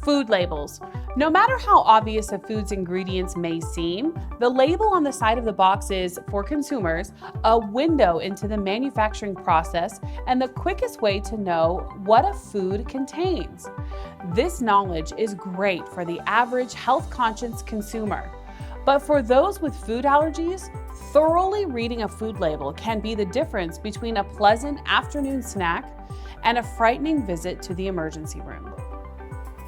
Food labels. No matter how obvious a food's ingredients may seem, the label on the side of the box is, for consumers, a window into the manufacturing process and the quickest way to know what a food contains. This knowledge is great for the average health-conscious consumer. But for those with food allergies, thoroughly reading a food label can be the difference between a pleasant afternoon snack and a frightening visit to the emergency room.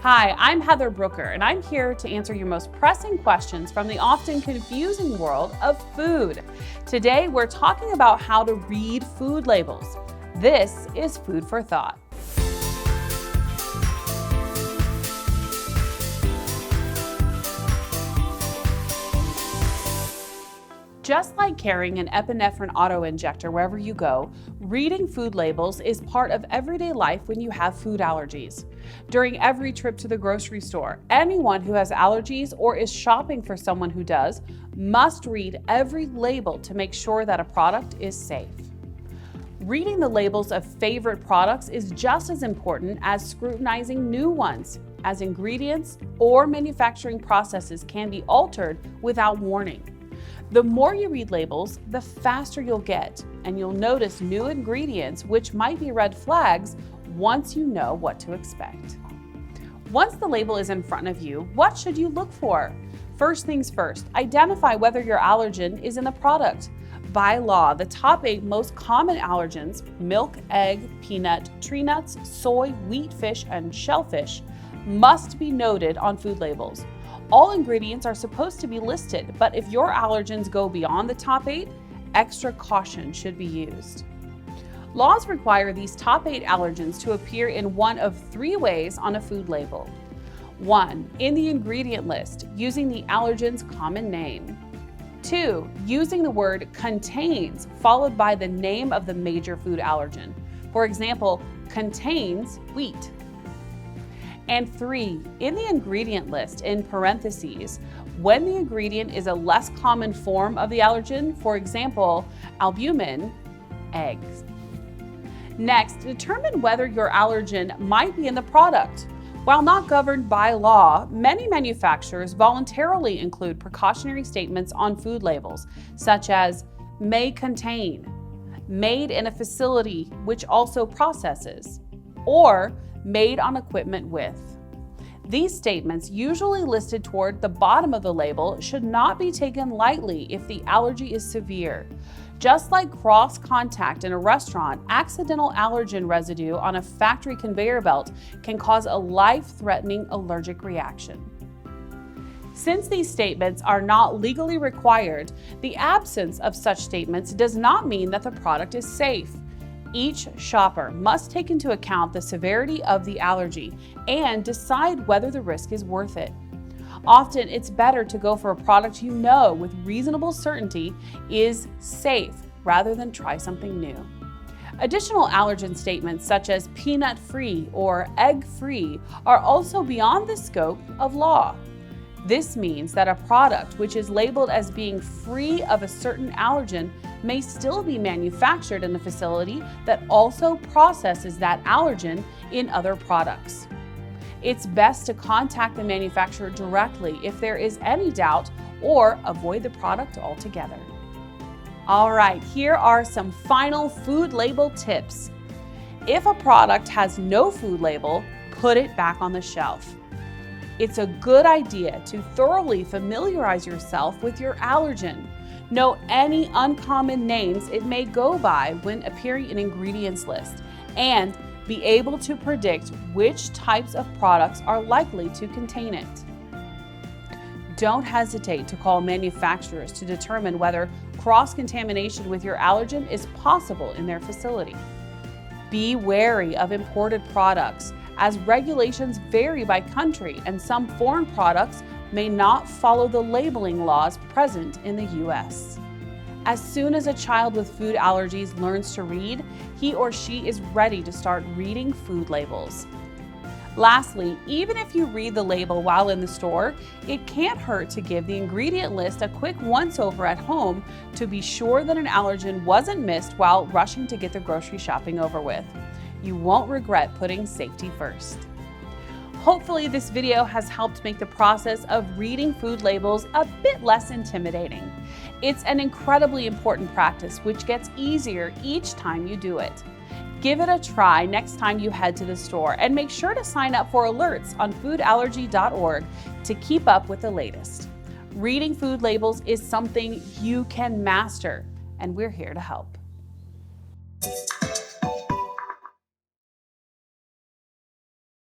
Hi, I'm Heather Brooker, and I'm here to answer your most pressing questions from the often confusing world of food. Today, we're talking about how to read food labels. This is Food for Thought. Just like carrying an epinephrine auto-injector wherever you go, reading food labels is part of everyday life when you have food allergies. During every trip to the grocery store, anyone who has allergies or is shopping for someone who does must read every label to make sure that a product is safe. Reading the labels of favorite products is just as important as scrutinizing new ones, as ingredients or manufacturing processes can be altered without warning. The more you read labels, the faster you'll get, and you'll notice new ingredients which might be red flags once you know what to expect. Once the label is in front of you, what should you look for? First things first, identify whether your allergen is in the product. By law, the top 8 most common allergens, milk, egg, peanut, tree nuts, soy, wheat, fish, and shellfish, must be noted on food labels. All ingredients are supposed to be listed, but if your allergens go beyond the top 8, extra caution should be used. Laws require these top 8 allergens to appear in one of 3 ways on a food label. 1. In the ingredient list, using the allergen's common name. 2. Using the word contains, followed by the name of the major food allergen. For example, contains wheat. And 3, in the ingredient list, in parentheses, when the ingredient is a less common form of the allergen, for example, albumin, eggs. Next, determine whether your allergen might be in the product. While not governed by law, many manufacturers voluntarily include precautionary statements on food labels, such as may contain, made in a facility which also processes, or made on equipment with. These statements, usually listed toward the bottom of the label, should not be taken lightly if the allergy is severe. Just like cross contact in a restaurant, accidental allergen residue on a factory conveyor belt can cause a life-threatening allergic reaction. Since these statements are not legally required, the absence of such statements does not mean that the product is safe. Each shopper must take into account the severity of the allergy and decide whether the risk is worth it. Often, it's better to go for a product you know with reasonable certainty is safe rather than try something new. Additional allergen statements such as peanut-free or egg-free are also beyond the scope of law. This means that a product which is labeled as being free of a certain allergen may still be manufactured in a facility that also processes that allergen in other products. It's best to contact the manufacturer directly if there is any doubt or avoid the product altogether. All right, here are some final food label tips. If a product has no food label, put it back on the shelf. It's a good idea to thoroughly familiarize yourself with your allergen. Know any uncommon names it may go by when appearing in ingredients list, and be able to predict which types of products are likely to contain it. Don't hesitate to call manufacturers to determine whether cross-contamination with your allergen is possible in their facility. Be wary of imported products, as regulations vary by country and some foreign products may not follow the labeling laws present in the U.S. As soon as a child with food allergies learns to read, he or she is ready to start reading food labels. Lastly, even if you read the label while in the store, it can't hurt to give the ingredient list a quick once-over at home to be sure that an allergen wasn't missed while rushing to get the grocery shopping over with. You won't regret putting safety first. Hopefully this video has helped make the process of reading food labels a bit less intimidating. It's an incredibly important practice which gets easier each time you do it. Give it a try next time you head to the store, and make sure to sign up for alerts on foodallergy.org to keep up with the latest. Reading food labels is something you can master, and we're here to help.